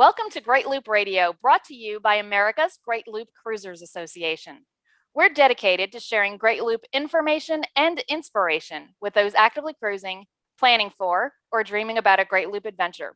Welcome to Great Loop Radio, brought to you by America's Great Loop Cruisers Association. We're dedicated to sharing Great Loop information and inspiration with those actively cruising, planning for, or dreaming about a Great Loop adventure.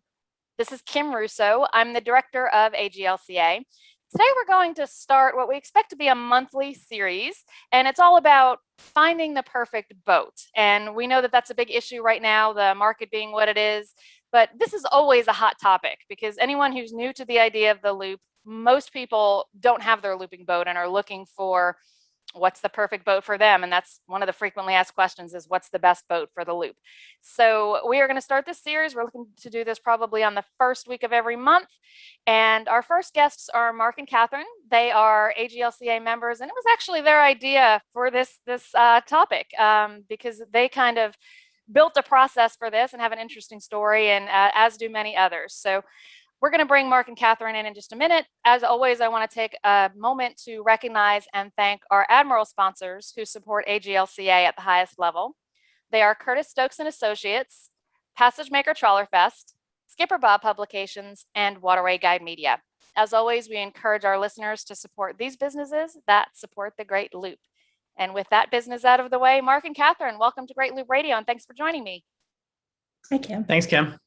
This is Kim Russo. I'm the director of AGLCA. Today we're going to start what we expect to be a monthly series, and it's all about finding the perfect boat. And we know that that's a big issue right now, the market being what it is. But this is always a hot topic because anyone who's new to the idea of the loop, most people don't have their looping boat and are looking for what's the perfect boat for them. And that's one of the frequently asked questions is what's the best boat for the loop? So we are going to start this series. We're looking to do this probably on the first week of every month. And our first guests are Mark and Catherine. They are AGLCA members, and it was actually their idea for this topic because they kind of built a process for this and have an interesting story, and as do many others. So we're going to bring Mark and Catherine in just a minute. As always, I want to take a moment to recognize and thank our Admiral sponsors who support AGLCA at the highest level. They are Curtis Stokes and Associates, Passage Maker Trawler Fest, Skipper Bob Publications, and Waterway Guide Media. As always, we encourage our listeners to support these businesses that support the Great Loop. And with that business out of the way, Mark and Catherine, welcome to Great Loop Radio, and thanks for joining me. Hi, Kim. Thanks, Kim.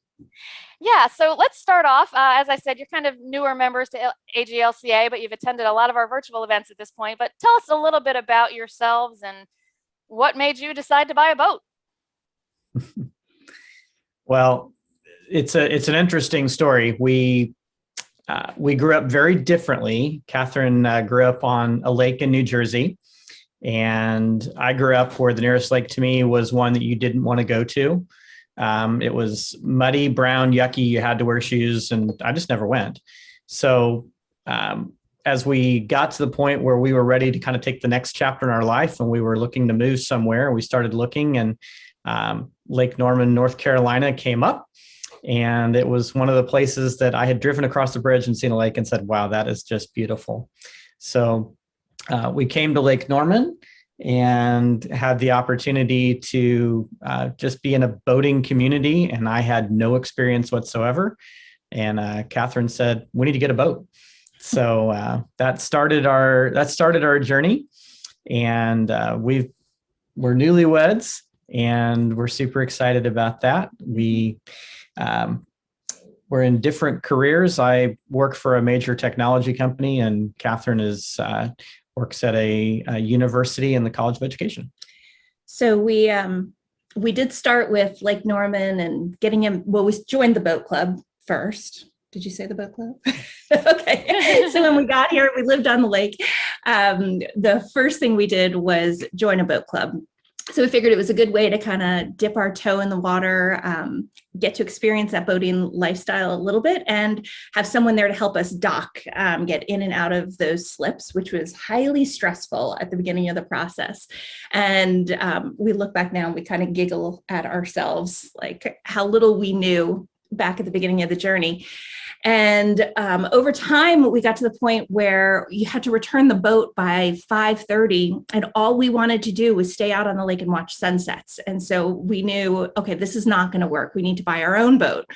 Yeah, so let's start off. As I said, you're kind of newer members to AGLCA, but you've attended a lot of our virtual events at this point. But tell us a little bit about yourselves and what made you decide to buy a boat. Well, it's an interesting story. We grew up very differently. Catherine grew up on a lake in New Jersey, and I grew up where the nearest lake to me was one that you didn't want to go to. It was muddy, brown, yucky. You had to wear shoes, and I just never went. So as we got to the point where we were ready to kind of take the next chapter in our life and we were looking to move somewhere, we started looking, and Lake Norman, North Carolina came up. And it was one of the places that I had driven across the bridge and seen a lake and said, wow, that is just beautiful. So we came to Lake Norman and had the opportunity to just be in a boating community. And I had no experience whatsoever. And Catherine said, we need to get a boat. So that started our journey. And we're newlyweds, and we're super excited about that. We're in different careers. I work for a major technology company, and Catherine works at a university in the College of Education. So we did start with Lake Norman and getting him. Well, we joined the boat club first. Did you say the boat club? Okay. So when we got here, we lived on the lake. The first thing we did was join a boat club. So we figured it was a good way to kind of dip our toe in the water, get to experience that boating lifestyle a little bit, and have someone there to help us dock, get in and out of those slips, which was highly stressful at the beginning of the process. And we look back now and we kind of giggle at ourselves, like how little we knew back at the beginning of the journey. And over time, we got to the point where you had to return the boat by 5:30, and all we wanted to do was stay out on the lake and watch sunsets. And so we knew, okay, this is not going to work. We need to buy our own boat.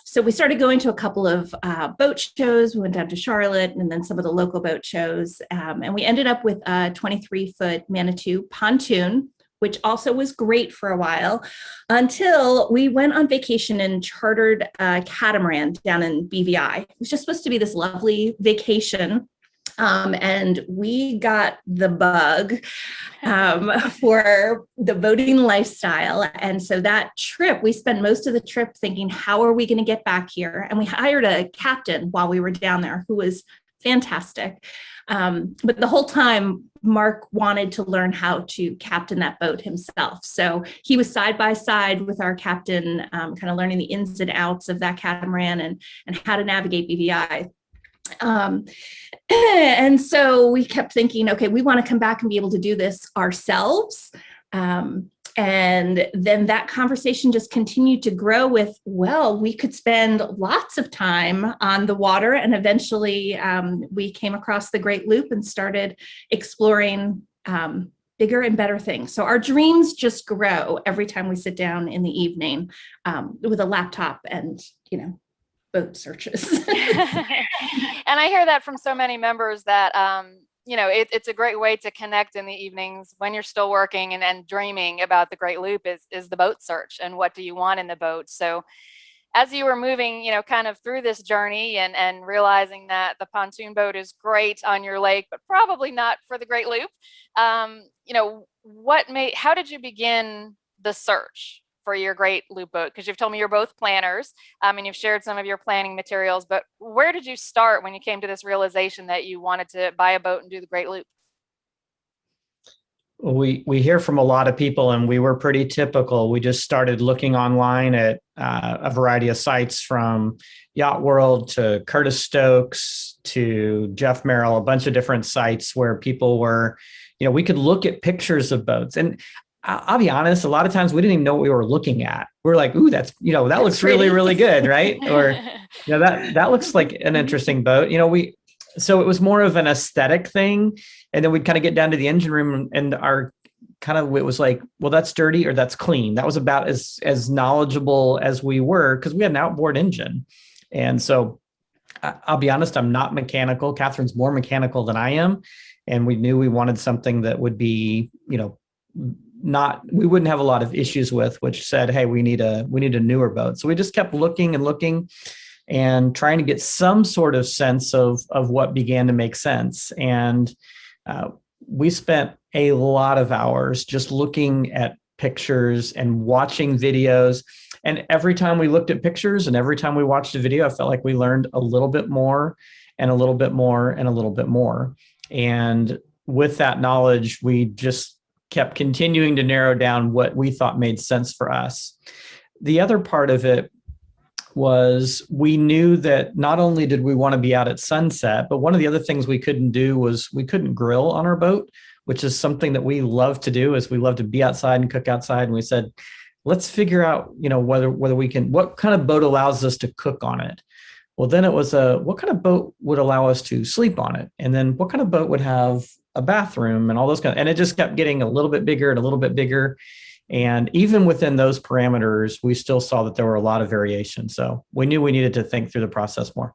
So we started going to a couple of boat shows. We went down to Charlotte and then some of the local boat shows. And we ended up with a 23-foot Manitou pontoon, which also was great for a while, until we went on vacation and chartered a catamaran down in BVI. It was just supposed to be this lovely vacation. And we got the bug for the boating lifestyle. And so that trip, we spent most of the trip thinking, how are we going to get back here? And we hired a captain while we were down there who was fantastic. But the whole time, Mark wanted to learn how to captain that boat himself. So he was side by side with our captain, kind of learning the ins and outs of that catamaran and how to navigate BVI. And so we kept thinking, okay, we want to come back and be able to do this ourselves. And then that conversation just continued to grow with, well, we could spend lots of time on the water. And eventually we came across the Great Loop and started exploring bigger and better things. So our dreams just grow every time we sit down in the evening with a laptop and, boat searches. And I hear that from so many members that, it's a great way to connect in the evenings when you're still working and dreaming about the Great Loop is the boat search and what do you want in the boat. So as you were moving, kind of through this journey and realizing that the pontoon boat is great on your lake, but probably not for the Great Loop, how did you begin the search for your Great Loop boat? Because you've told me you're both planners, and you've shared some of your planning materials, but where did you start when you came to this realization that you wanted to buy a boat and do the Great Loop? We hear from a lot of people, and we were pretty typical. We just started looking online at a variety of sites, from Yacht World to Curtis Stokes to Jeff Merrill, a bunch of different sites where people were, we could look at pictures of boats. And I'll be honest, a lot of times we didn't even know what we were looking at. We're like, ooh, that looks really, really good, right? Or, that looks like an interesting boat. So it was more of an aesthetic thing. And then we'd kind of get down to the engine room, and it was like, well, that's dirty or that's clean. That was about as knowledgeable as we were, because we had an outboard engine. And so I'll be honest, I'm not mechanical. Catherine's more mechanical than I am. And we knew we wanted something that would be, we wouldn't have a lot of issues with, which said, hey, we need a newer boat. So we just kept looking and looking and trying to get some sort of sense of what began to make sense. And we spent a lot of hours just looking at pictures and watching videos. And every time we looked at pictures and every time we watched a video, I felt like we learned a little bit more and a little bit more and a little bit more. And with that knowledge, we just kept continuing to narrow down what we thought made sense for us. The other part of it was we knew that not only did we want to be out at sunset, but one of the other things we couldn't do was we couldn't grill on our boat, which is something that we love to do. Is we love to be outside and cook outside. And we said, let's figure out, whether we can, what kind of boat allows us to cook on it. Well, then it was what kind of boat would allow us to sleep on it? And then what kind of boat would have a bathroom and all those and it just kept getting a little bit bigger and a little bit bigger. And even within those parameters, we still saw that there were a lot of variations. So we knew we needed to think through the process more.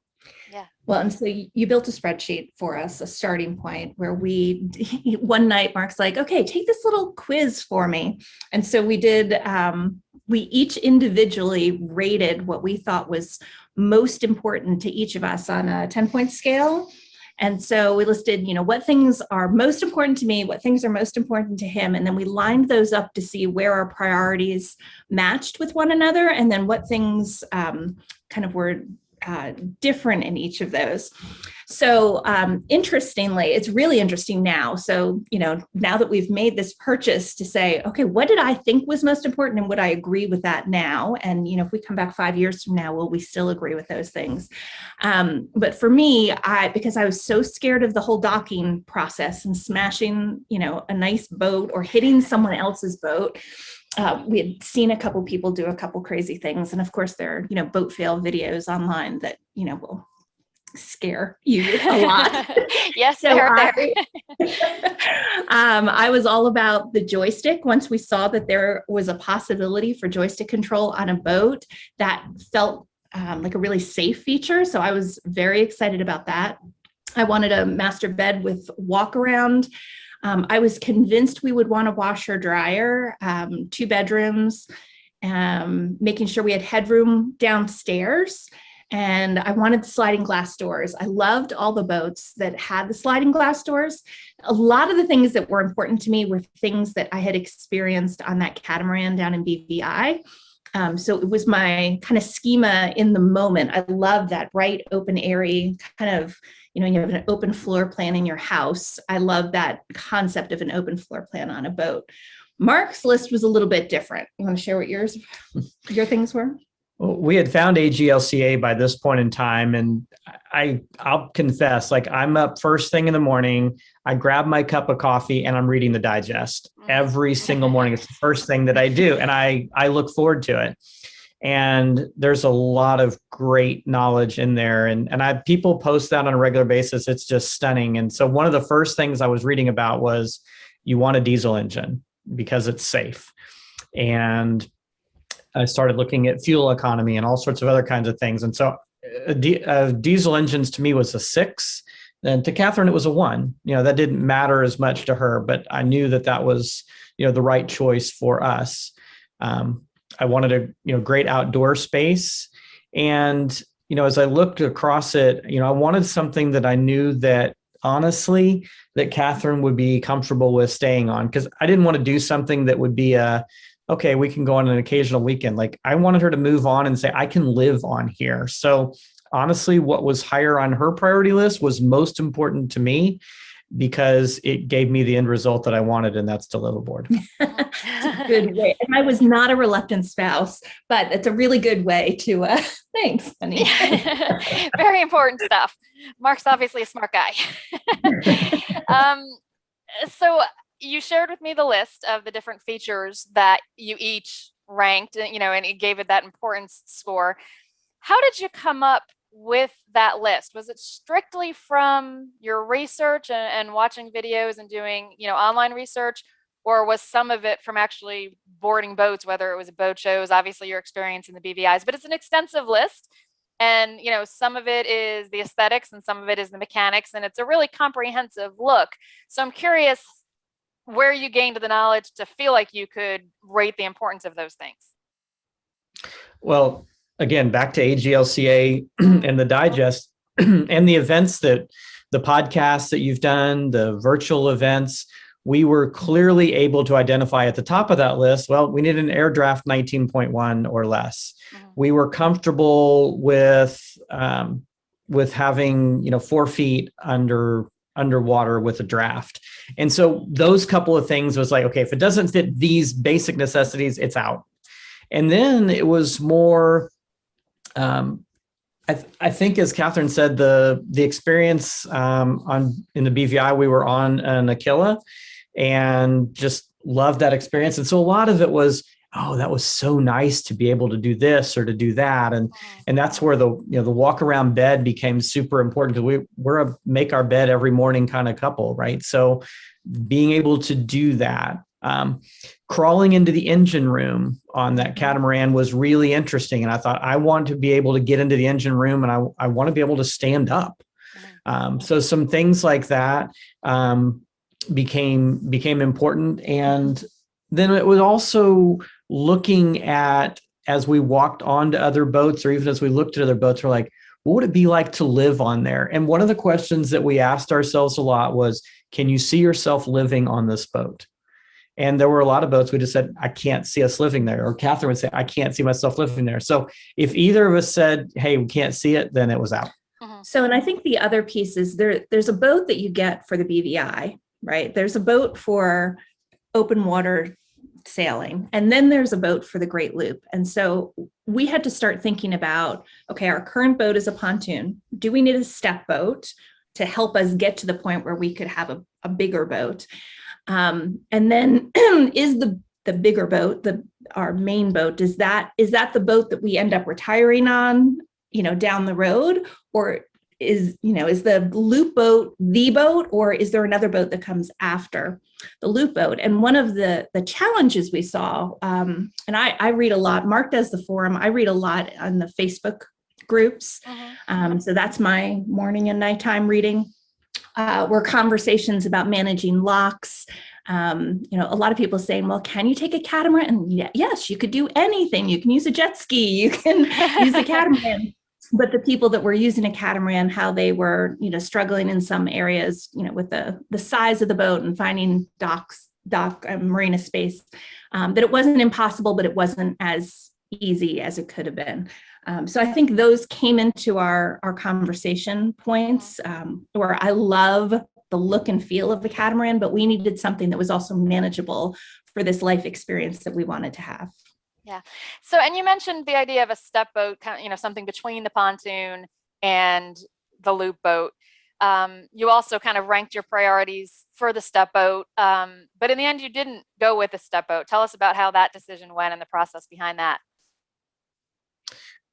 Yeah. Well, and so you built a spreadsheet for us, a starting point where one night Mark's like, okay, take this little quiz for me. And so we did, we each individually rated what we thought was most important to each of us on a 10-point scale. And so we listed, what things are most important to me, what things are most important to him. And then we lined those up to see where our priorities matched with one another, and then what things kind of were different in each of those. So interestingly, it's really interesting now. So, now that we've made this purchase, to say, okay, what did I think was most important and would I agree with that now? And, if we come back 5 years from now, will we still agree with those things? But for me, because I was so scared of the whole docking process and smashing, a nice boat or hitting someone else's boat, we had seen a couple people do a couple crazy things. And of course, there are, boat fail videos online that, will scare you a lot. Yes, so they're there. I was all about the joystick. Once we saw that there was a possibility for joystick control on a boat, that felt like a really safe feature. So I was very excited about that. I wanted a master bed with walk around. I was convinced we would want a washer dryer, 2 bedrooms, making sure we had headroom downstairs. And I wanted sliding glass doors. I loved all the boats that had the sliding glass doors. A lot of the things that were important to me were things that I had experienced on that catamaran down in BVI. So it was my kind of schema in the moment. I love that bright, open, airy kind of, you have an open floor plan in your house. I love that concept of an open floor plan on a boat. Mark's list was a little bit different. You want to share what your things were? Well, we had found AGLCA by this point in time, and I'll confess, like, I'm up first thing in the morning, I grab my cup of coffee and I'm reading the digest every single morning. It's the first thing that I do, and I look forward to it. And there's a lot of great knowledge in there, and people post that on a regular basis. It's just stunning. And so one of the first things I was reading about was you want a diesel engine because it's safe. And I started looking at fuel economy and all sorts of other kinds of things. And so diesel engines to me was a 6. And to Catherine, it was a 1. That didn't matter as much to her, but I knew that was, the right choice for us. I wanted a, great outdoor space. And, as I looked across it, I wanted something that I knew that honestly, that Catherine would be comfortable with staying on, because I didn't want to do something that would be okay, we can go on an occasional weekend. Like, I wanted her to move on and say, I can live on here. So honestly, what was higher on her priority list was most important to me, because it gave me the end result that I wanted, and that's the liveaboard. It's a good way. And I was not a reluctant spouse, but it's a really good way to, thanks, honey. Very important stuff. Mark's obviously a smart guy. So you shared with me the list of the different features that you each ranked, and it gave it that importance score. How did you come up with that list? Was it strictly from your research and watching videos and doing, online research, or was some of it from actually boarding boats, whether it was boat shows, obviously your experience in the BVIs, but it's an extensive list. And, some of it is the aesthetics and some of it is the mechanics, and it's a really comprehensive look. So I'm curious where you gained the knowledge to feel like you could rate the importance of those things. Well, again, back to AGLCA and the digest and the events the podcasts that you've done, the virtual events, we were clearly able to identify at the top of that list, well, we need an air draft 19.1 or less. Mm-hmm. We were comfortable with having, 4 feet underwater with a draft. And so those couple of things was like, okay, if it doesn't fit these basic necessities, it's out. And then it was more, I think, as Catherine said, the experience in the BVI, we were on an Aquila and just loved that experience. And so a lot of it was, oh, that was so nice to be able to do this or to do that. And that's where the walk around bed became super important, because we're a make our bed every morning kind of couple, right? So being able to do that, crawling into the engine room on that catamaran was really interesting. And I thought, I want to be able to get into the engine room, and I want to be able to stand up. So some things like that became important. And then it was also looking at, as we walked onto other boats, or even as we looked at other boats, we're like, what would it be like to live on there? And one of the questions that we asked ourselves a lot was, can you see yourself living on this boat? And there were a lot of boats we just said, I can't see us living there. Or Catherine would say, I can't see myself living there. So if either of us said, hey, we can't see it, then it was out. So, and I think the other piece is there's a boat that you get for the BVI, right? There's a boat for open water sailing, and then there's a boat for the Great Loop. And so we had to start thinking about, okay, our current boat is a pontoon. Do we need a step boat to help us get to the point where we could have a bigger boat? And then is the bigger boat, our main boat, is that the boat that we end up retiring on, down the road? Or is the loop boat the boat, or is there another boat that comes after the loop boat? And one of the challenges we saw, and I read a lot, Mark does the forum, I read a lot on the Facebook groups. So that's my morning and nighttime reading. Were conversations about managing locks. A lot of people saying, well, can you take a catamaran? And yes, you could do anything. You can use a jet ski, you can use a catamaran. But the people that were using a catamaran, how they were, struggling in some areas, with the size of the boat and finding dock marina space, that it wasn't impossible, but it wasn't as easy as it could have been. So I think those came into our conversation points, where I love the look and feel of the catamaran, but we needed something that was also manageable for this life experience that we wanted to have. Yeah. So, and you mentioned the idea of a step boat, kind of, something between the pontoon and the loop boat. You also kind of ranked your priorities for the step boat, but in the end, you didn't go with the step boat. Tell us about how that decision went and the process behind that.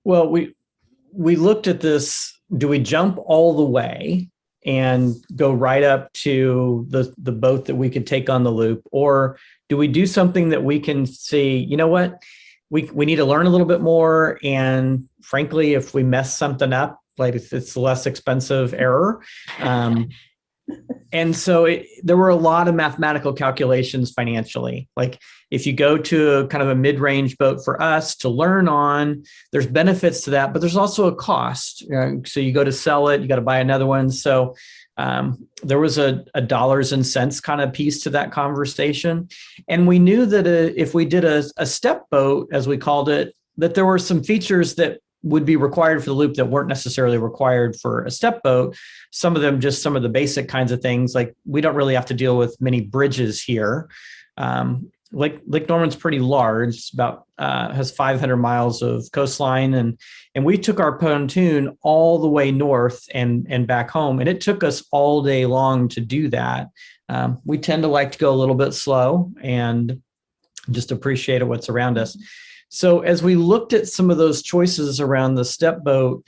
Well, we looked at this. Do we jump all the way and go right up to the boat that we could take on the loop, or do we do something that we can see, you know what, we need to learn a little bit more, and frankly, if we mess something up, like it's less expensive error. And so there were a lot of mathematical calculations financially. Like if you go to a kind of a mid-range boat for us to learn on, there's benefits to that, but there's also a cost. So you go to sell it, you got to buy another one. So there was a dollars and cents kind of piece to that conversation. And we knew that if we did a step boat, as we called it, that there were some features that would be required for the loop that weren't necessarily required for a step boat. Some of them, just some of the basic kinds of things, like we don't really have to deal with many bridges here. Lake Norman's pretty large. It's about has 500 miles of coastline, and we took our pontoon all the way north and back home, and it took us all day long to do that. We tend to like to go a little bit slow and just appreciate what's around us. So as we looked at some of those choices around the step boat,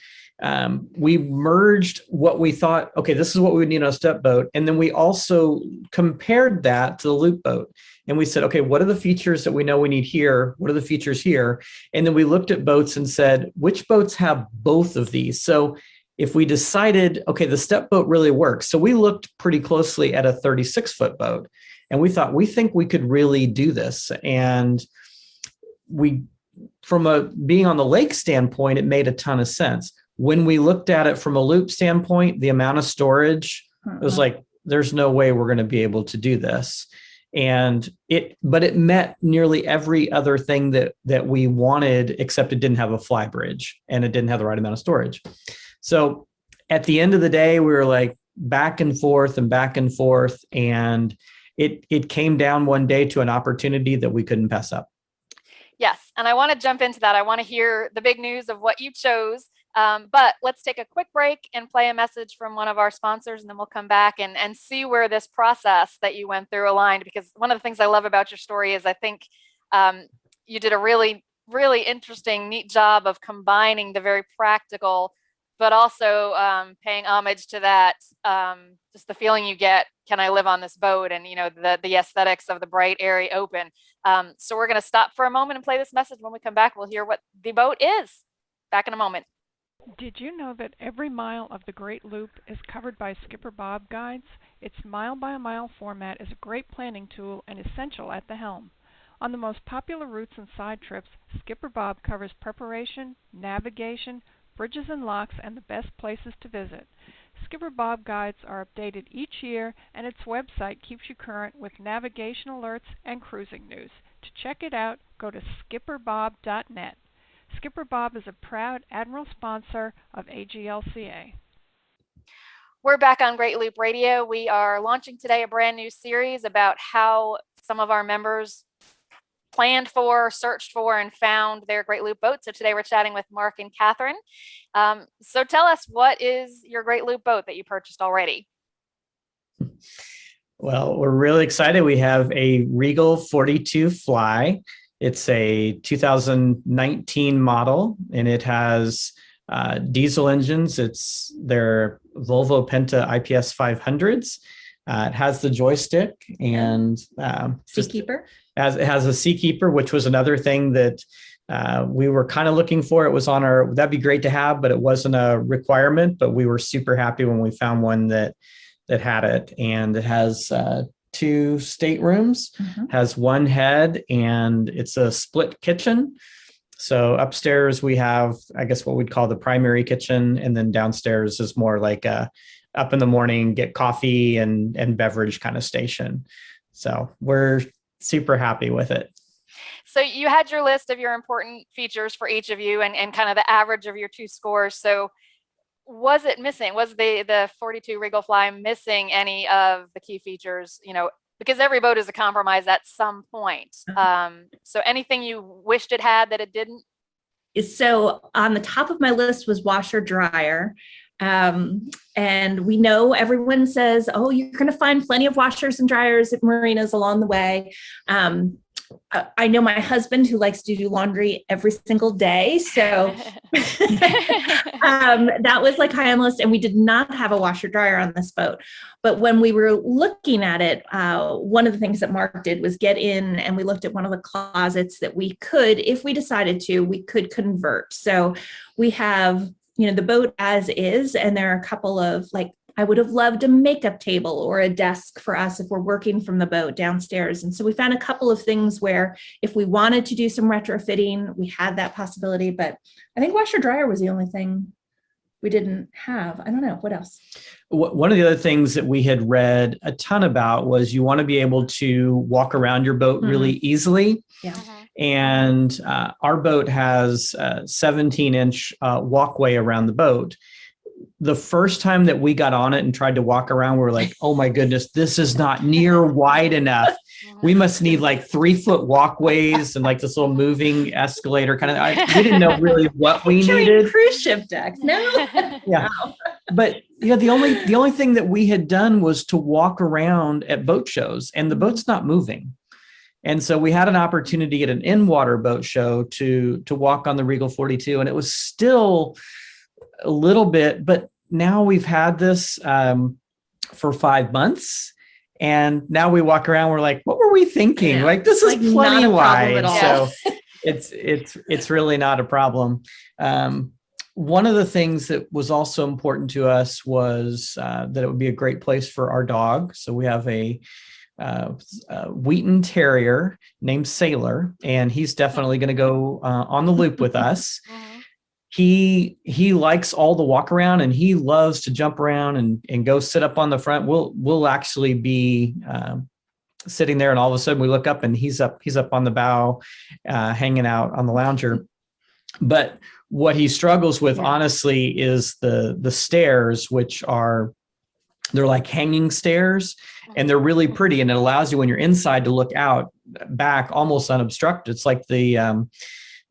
we merged what we thought, okay, this is what we would need on a step boat. And then we also compared that to the loop boat. And we said, okay, what are the features that we know we need here? What are the features here? And then we looked at boats and said, which boats have both of these? So if we decided, okay, the step boat really works. So we looked pretty closely at a 36-foot boat. And we thought, we think we could really do this. And from being on the lake standpoint, it made a ton of sense. When we looked at it from a loop standpoint, the amount of storage, it was like, there's no way we're going to be able to do this. But it met nearly every other thing that we wanted, except it didn't have a Flybridge and it didn't have the right amount of storage. So at the end of the day, we were like back and forth. And it came down one day to an opportunity that we couldn't pass up. Yes, and I want to jump into that. I want to hear the big news of what you chose. But let's take a quick break and play a message from one of our sponsors, and then we'll come back and see where this process that you went through aligned. Because one of the things I love about your story is I think you did a really, really interesting, neat job of combining the very practical, but also paying homage to that, just the feeling you get, can I live on this boat? And, you know, the aesthetics of the bright, airy open. So we're going to stop for a moment and play this message. When we come back, we'll hear what the boat is. Back in a moment. Did you know that every mile of the Great Loop is covered by Skipper Bob guides? Its mile-by-mile format is a great planning tool and essential at the helm. On the most popular routes and side trips, Skipper Bob covers preparation, navigation, bridges and locks, and the best places to visit. Skipper Bob guides are updated each year, and its website keeps you current with navigation alerts and cruising news. To check it out, go to skipperbob.net. Skipper Bob is a proud Admiral sponsor of AGLCA. We're back on Great Loop Radio. We are launching today a brand new series about how some of our members planned for, searched for, and found their Great Loop boat. So today we're chatting with Mark and Catherine. So tell us, what is your Great Loop boat that you purchased already? Well, we're really excited. We have a Regal 42 Fly. It's a 2019 model, and it has diesel engines. It's their Volvo Penta IPS 500s. It has the joystick and Seakeeper. It has a Seakeeper, which was another thing that we were kind of looking for. It was on that'd be great to have, but it wasn't a requirement. But we were super happy when we found one that had it, and it has 2 staterooms, has 1 head, and it's a split kitchen. So upstairs we have, I guess, what we'd call the primary kitchen, and then downstairs is more like a up in the morning, get coffee and beverage kind of station. So we're super happy with it. So you had your list of your important features for each of you and kind of the average of your 2 scores. So was it missing? Was the 42 Regal Fly missing any of the key features? You know, because every boat is a compromise at some point. So anything you wished it had that it didn't? So on the top of my list was washer dryer. And we know everyone says, oh, you're going to find plenty of washers and dryers at marinas along the way. I know my husband who likes to do laundry every single day. So that was like high on the list. And we did not have a washer dryer on this boat. But when we were looking at it, one of the things that Mark did was get in and we looked at one of the closets that we could, if we decided to, we could convert. So we have, the boat as is, and there are a couple of I would have loved a makeup table or a desk for us if we're working from the boat downstairs. And so we found a couple of things where if we wanted to do some retrofitting, we had that possibility. But I think washer dryer was the only thing we didn't have. I don't know. What else? One of the other things that we had read a ton about was you want to be able to walk around your boat really easily. Yeah. And our boat has a 17-inch walkway around the boat. The first time that we got on it and tried to walk around, we were like, oh my goodness, this is not near wide enough. We must need 3-foot walkways and this little moving escalator kind of. We didn't know really what we needed. Cruise ship decks. No. Yeah. But the only thing that we had done was to walk around at boat shows, and the boat's not moving. And so we had an opportunity at an in-water boat show to walk on the Regal 42, and it was still a little bit, but now we've had this for 5 months, and now we walk around, we're like, what were we thinking? Yeah. This is plenty wide. So Yeah. it's really not a problem. One of the things that was also important to us was that it would be a great place for our dog. So we have a Wheaton Terrier named Sailor, and he's definitely going to go on the loop with us. He likes all the walk around, and he loves to jump around and go sit up on the front. We'll actually be sitting there, and all of a sudden we look up and he's up on the bow, hanging out on the lounger. But what he struggles with, honestly, is the stairs, which they're like hanging stairs, and they're really pretty, and it allows you when you're inside to look out back almost unobstructed. It's like the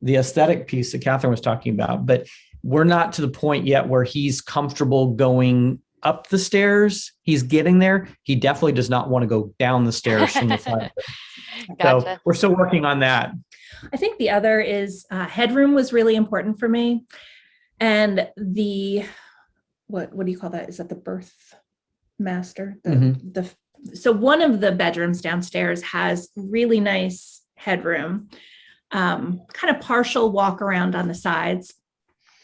aesthetic piece that Catherine was talking about, but we're not to the point yet where he's comfortable going up the stairs. He's getting there. He definitely does not want to go down the stairs from the front. Gotcha. So we're still working on that. I think the other is headroom was really important for me. And what do you call that? Is that the berth master? So one of the bedrooms downstairs has really nice headroom. Kind of partial walk around on the sides.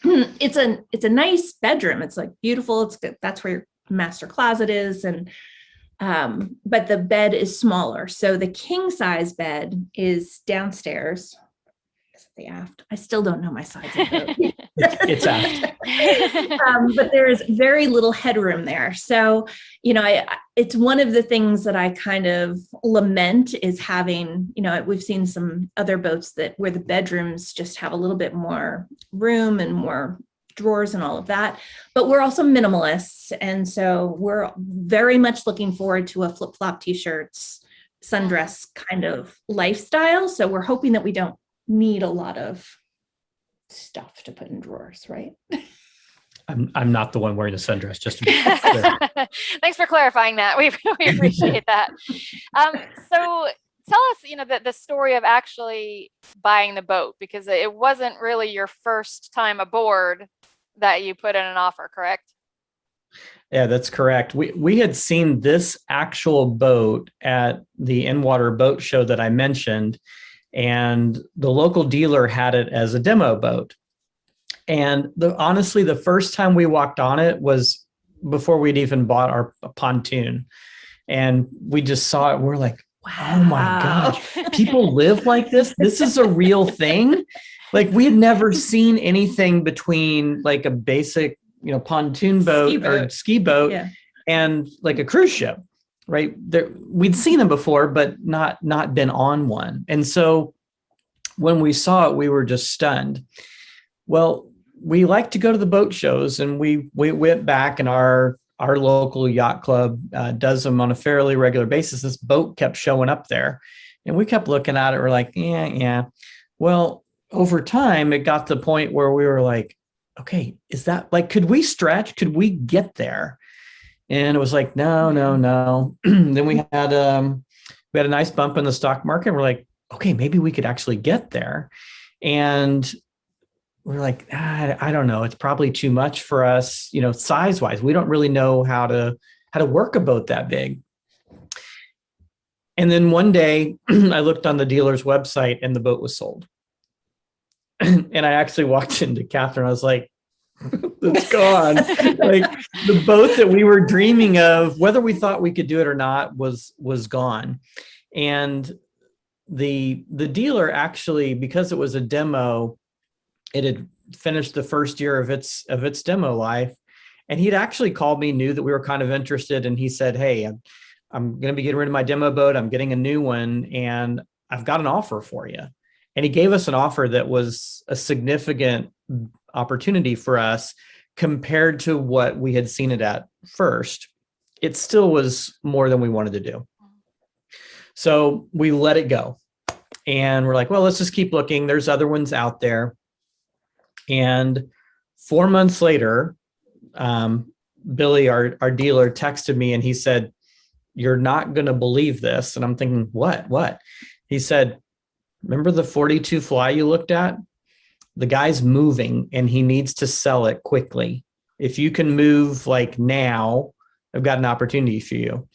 It's a nice bedroom. It's beautiful. It's good. That's where your master closet is. And, but the bed is smaller. So the king size bed is downstairs. Is it the aft? I still don't know my size of the It's aft. But there is very little headroom there. So, it's one of the things that I kind of lament is having, we've seen some other boats where the bedrooms just have a little bit more room and more drawers and all of that. But we're also minimalists. And so we're very much looking forward to a flip-flop t-shirts, sundress kind of lifestyle. So we're hoping that we don't need a lot of stuff to put in drawers, right? I'm not the one wearing the sundress, just to be clear. Thanks for clarifying that. We appreciate that. So tell us, the story of actually buying the boat, because it wasn't really your first time aboard that you put in an offer, correct? Yeah, that's correct. We had seen this actual boat at the in-water boat show that I mentioned, and the local dealer had it as a demo boat. And honestly, the first time we walked on it was before we'd even bought our pontoon. And we just saw it. We're like, wow, oh my gosh, people live like this? This is a real thing? We had never seen anything between a basic, pontoon boat or ski boat and a cruise ship, right? We'd seen them before, but not been on one. And so when we saw it, we were just stunned. Well, we like to go to the boat shows, and we went back, and our local yacht club does them on a fairly regular basis. This boat kept showing up there, and we kept looking at it. We're like, yeah. Well, over time, it got to the point where we were like, okay, is that could we stretch? Could we get there? And it was like, no. Then we had a nice bump in the stock market. And we're like, okay, maybe we could actually get there. And we're like, I don't know. It's probably too much for us, size wise. We don't really know how to work a boat that big. And then one day I looked on the dealer's website and the boat was sold. And I actually walked into Catherine. I was like, it's gone. Like the boat that we were dreaming of, whether we thought we could do it or not, was gone. And the dealer actually, because it was a demo, it had finished the first year of its demo life. And he'd actually called me, knew that we were kind of interested. And he said, hey, I'm going to be getting rid of my demo boat. I'm getting a new one and I've got an offer for you. And he gave us an offer that was a significant opportunity for us compared to what we had seen it at first. It still was more than we wanted to do. So we let it go. And we're like, well, let's just keep looking. There's other ones out there. And 4 months later, Billy, our dealer, texted me and he said, you're not going to believe this. And I'm thinking, what? He said, remember the 42 Fly you looked at? The guy's moving and he needs to sell it quickly. If you can move like now, I've got an opportunity for you.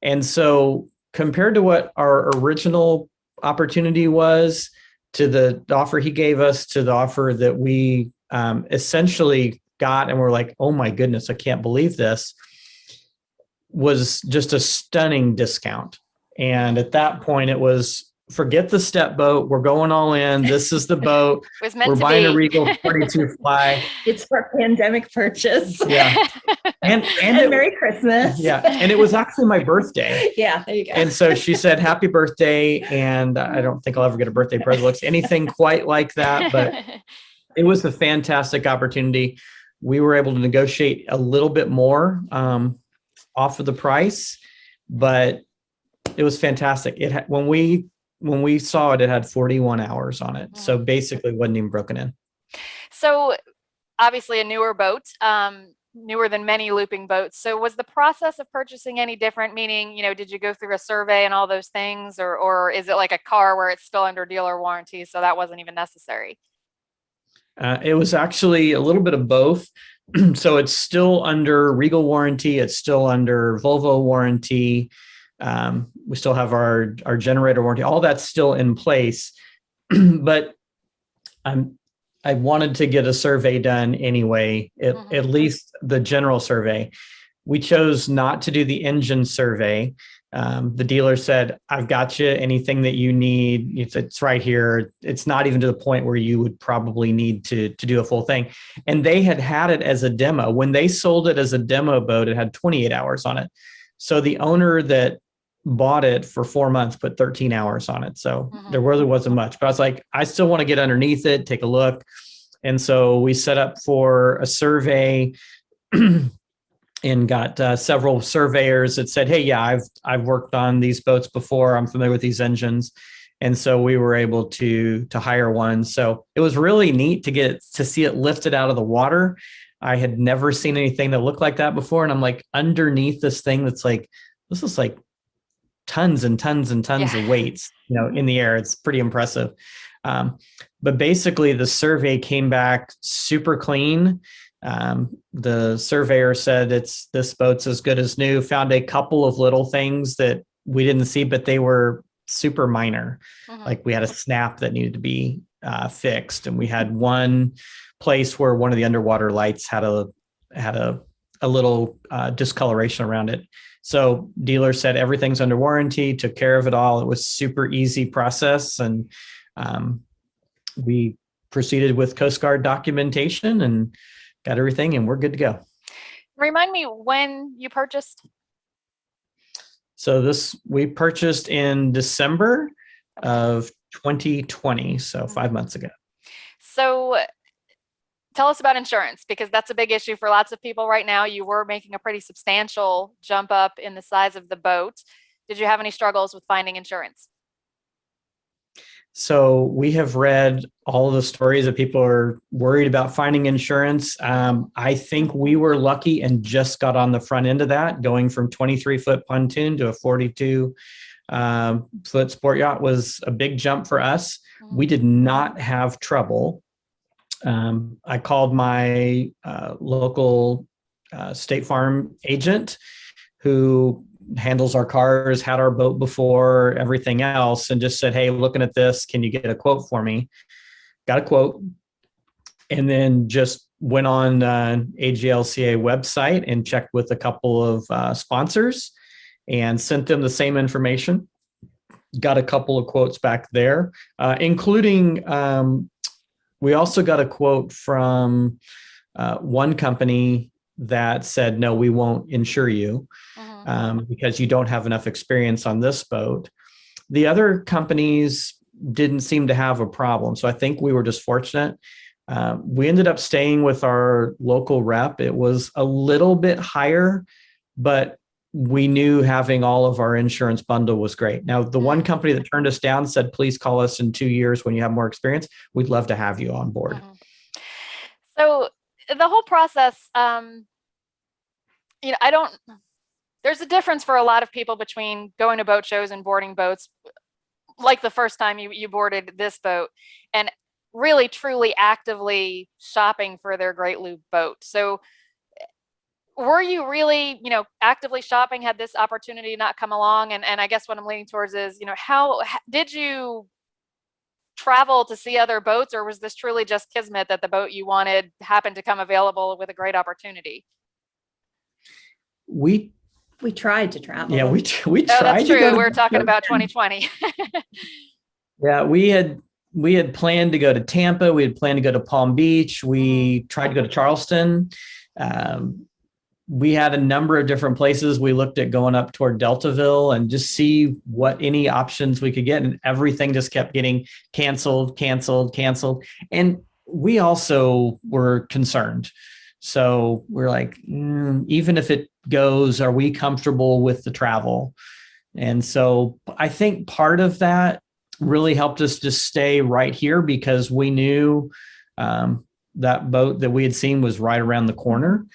And so compared to what our original opportunity was, to the offer he gave us, to the offer that we essentially got, and we're like, oh my goodness, I can't believe this, was just a stunning discount. And at that point it was, forget the step boat. We're going all in. This is the boat. It was meant We're to buying be. a Regal 42 Fly. It's for pandemic purchase. Yeah. And Merry Christmas. Yeah. And it was actually my birthday. Yeah, there you go. And so she said, happy birthday. And I don't think I'll ever get a birthday present that looks anything quite like that, but it was a fantastic opportunity. We were able to negotiate a little bit more off of the price, but it was fantastic. It had, when we saw it, it had 41 hours on it. So basically it wasn't even broken in. So obviously a newer boat, newer than many looping boats. So was the process of purchasing any different? Meaning, did you go through a survey and all those things, or is it like a car where it's still under dealer warranty, so that wasn't even necessary? It was actually a little bit of both. So it's still under Regal warranty. It's still under Volvo warranty. We still have our generator warranty. All that's still in place. But I wanted to get a survey done anyway, at least the general survey. We chose not to do the engine survey. The dealer said, I've got you, anything that you need, it's right here. It's not even to the point where you would probably need to do a full thing. And they had it as a demo. When they sold it as a demo boat, it had 28 hours on it. So the owner that bought it for 4 months put 13 hours on it. So there really wasn't much, but I was like, I still want to get underneath it, take a look. And so we set up for a survey and got several surveyors that said, hey, yeah, I've worked on these boats before. I'm familiar with these engines. And so we were able to hire one. So it was really neat to see it lifted out of the water. I had never seen anything that looked like that before. And I'm like, underneath this thing that's like, this is like tons and tons and tons of weights, in the air. It's pretty impressive. But basically the survey came back super clean. The surveyor said this boat's as good as new, found a couple of little things that we didn't see, but they were super minor. Like we had a snap that needed to be fixed. And we had one place where one of the underwater lights had a little discoloration around it. So dealer said everything's under warranty, took care of it all. It was super easy process. And we proceeded with Coast Guard documentation and got everything, and we're good to go. Remind me when you purchased. So we purchased in December of 2020, so 5 months ago. So tell us about insurance, because that's a big issue for lots of people right now. You were making a pretty substantial jump up in the size of the boat. Did you have any struggles with finding insurance? So we have read all of the stories that people are worried about finding insurance. I think we were lucky and just got on the front end of that. Going from 23-foot pontoon to a 42-foot sport yacht was a big jump for us. We did not have trouble. I called my local State Farm agent who handles our cars, had our boat before, everything else, and just said, hey, looking at this, can you get a quote for me? Got a quote, and then just went on AGLCA website and checked with a couple of sponsors and sent them the same information. Got a couple of quotes back there, including we also got a quote from one company that said, no, we won't insure you because you don't have enough experience on this boat. The other companies didn't seem to have a problem. So I think we were just fortunate. We ended up staying with our local rep. It was a little bit higher, but we knew having all of our insurance bundle was great. Now, the one company that turned us down said, please call us in 2 years when you have more experience. We'd love to have you on board. So the whole process, there's a difference for a lot of people between going to boat shows and boarding boats, like the first time you boarded this boat, and really truly actively shopping for their Great Loop boat. So were you really, actively shopping had this opportunity not come along? And I guess what I'm leaning towards is, how did you travel to see other boats, or was this truly just kismet that the boat you wanted happened to come available with a great opportunity? We tried to travel. Yeah, we tried. Oh, that's to true. go to We're talking about 2020. Yeah, we had planned to go to Tampa. We had planned to go to Palm Beach. We tried to go to Charleston. We had a number of different places. We looked at going up toward Deltaville and just see what any options we could get. And everything just kept getting canceled. And we also were concerned. So we're like, even if it goes, are we comfortable with the travel? And so I think part of that really helped us to stay right here because we knew that boat that we had seen was right around the corner.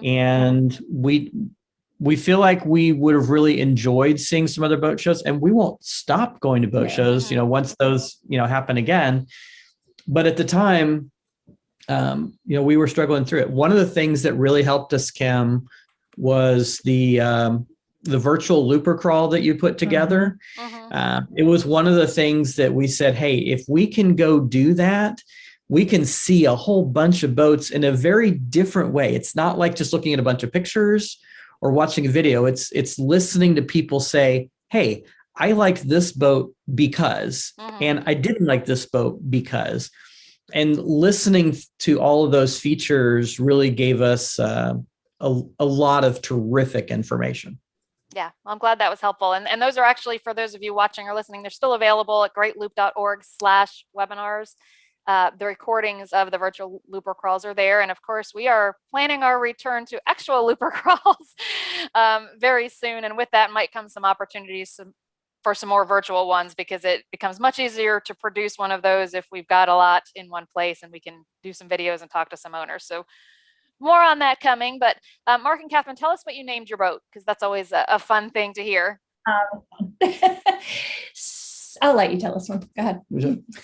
And we feel like we would have really enjoyed seeing some other boat shows, and we won't stop going to boat shows, once those, happen again. But at the time, we were struggling through it. One of the things that really helped us, Kim, was the virtual looper crawl that you put together. It was one of the things that we said, hey, if we can go do that, we can see a whole bunch of boats in a very different way. It's not like just looking at a bunch of pictures or watching a video. It's listening to people say, hey, I liked this boat because, and I didn't like this boat because. And listening to all of those features really gave us a lot of terrific information. Yeah, well, I'm glad that was helpful. And those are actually, for those of you watching or listening, they're still available at greatloop.org/webinars. The recordings of the virtual looper crawls are there. And of course, we are planning our return to actual looper crawls very soon. And with that might come some opportunities for some more virtual ones, because it becomes much easier to produce one of those if we've got a lot in one place and we can do some videos and talk to some owners. So more on that coming. But Mark and Catherine, tell us what you named your boat, because that's always a fun thing to hear. I'll let you tell us one. Go ahead.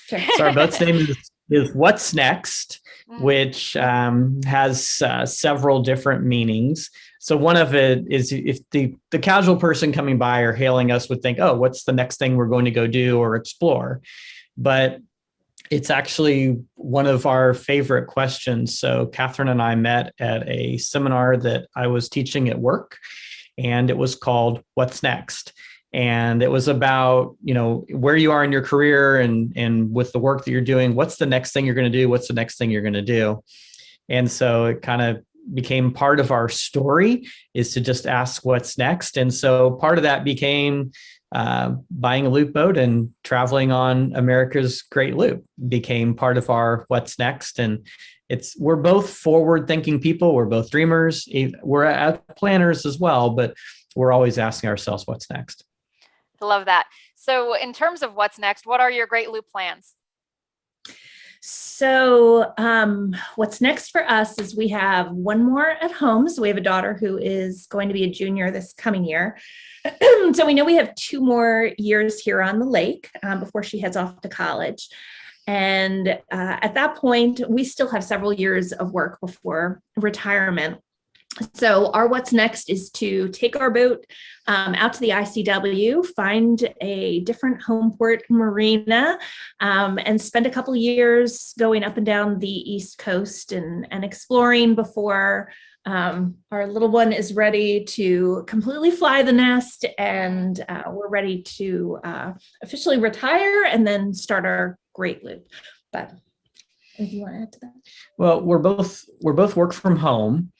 Sure. So our boat's name is What's Next, which has several different meanings. So one of it is, if the casual person coming by or hailing us would think, oh, what's the next thing we're going to go do or explore? But it's actually one of our favorite questions. So Catherine and I met at a seminar that I was teaching at work, and it was called What's Next? And it was about, where you are in your career and with the work that you're doing, what's the next thing you're going to do? What's the next thing you're going to do? And so it kind of became part of our story, is to just ask what's next. And so part of that became buying a loop boat and traveling on America's Great Loop became part of our what's next. And we're both forward-thinking people. We're both dreamers. We're planners as well, but we're always asking ourselves what's next. Love that. So in terms of what's next, what are your Great Loop plans? So what's next for us is we have one more at home. So we have a daughter who is going to be a junior this coming year. So we know we have 2 more years here on the lake before she heads off to college. And at that point, we still have several years of work before retirement. So our what's next is to take our boat out to the ICW, find a different home port marina, and spend a couple years going up and down the East Coast and exploring before our little one is ready to completely fly the nest, and we're ready to officially retire and then start our Great Loop. But anything you want to add to that? Well, we're both work from home.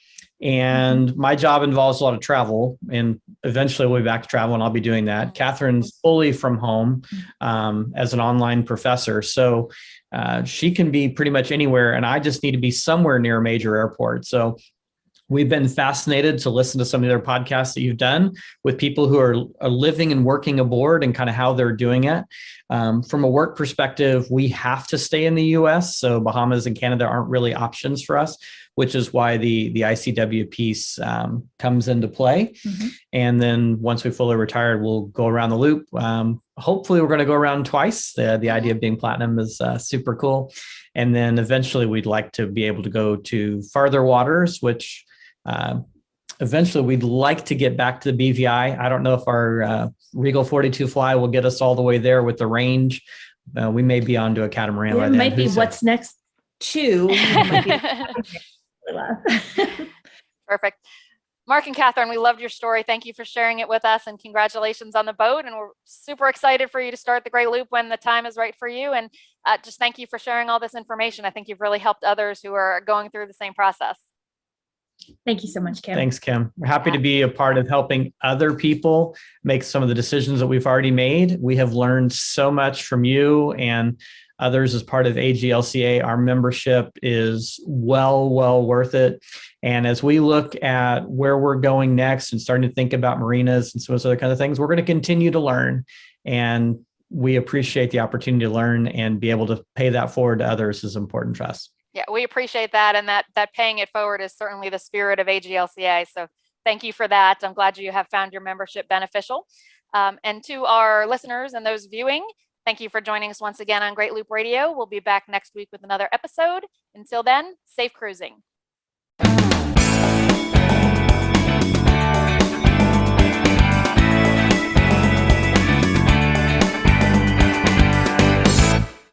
And my job involves a lot of travel, and eventually we'll be back to travel, and I'll be doing that. Catherine's fully from home as an online professor. So she can be pretty much anywhere, and I just need to be somewhere near a major airport. So we've been fascinated to listen to some of the other podcasts that you've done with people who are living and working aboard and kind of how they're doing it. From a work perspective, we have to stay in the US. So Bahamas and Canada aren't really options for us, which is why the ICW piece comes into play. Mm-hmm. And then once we fully retired, we'll go around the loop. Hopefully we're going to go around twice. The idea of being platinum is super cool. And then eventually we'd like to be able to go to farther waters, which eventually we'd like to get back to the BVI. I don't know if our Regal 42 fly will get us all the way there with the range. We may be onto a catamaran. It might be what's next too. Perfect. Mark and Catherine, we loved your story. Thank you for sharing it with us, and congratulations on the boat. And we're super excited for you to start the Great Loop when the time is right for you. And just thank you for sharing all this information. I think you've really helped others who are going through the same process. Thank you so much, Kim. Thanks, Kim. We're happy to be a part of helping other people make some of the decisions that we've already made. We have learned so much from you and others as part of AGLCA. Our membership is well worth it. And as we look at where we're going next and starting to think about marinas and some of those other kind of things, we're going to continue to learn. And we appreciate the opportunity to learn, and be able to pay that forward to others is important to us. Yeah, we appreciate that. And that paying it forward is certainly the spirit of AGLCA. So thank you for that. I'm glad you have found your membership beneficial. And to our listeners and those viewing, thank you for joining us once again on Great Loop Radio. We'll be back next week with another episode. Until then, safe cruising.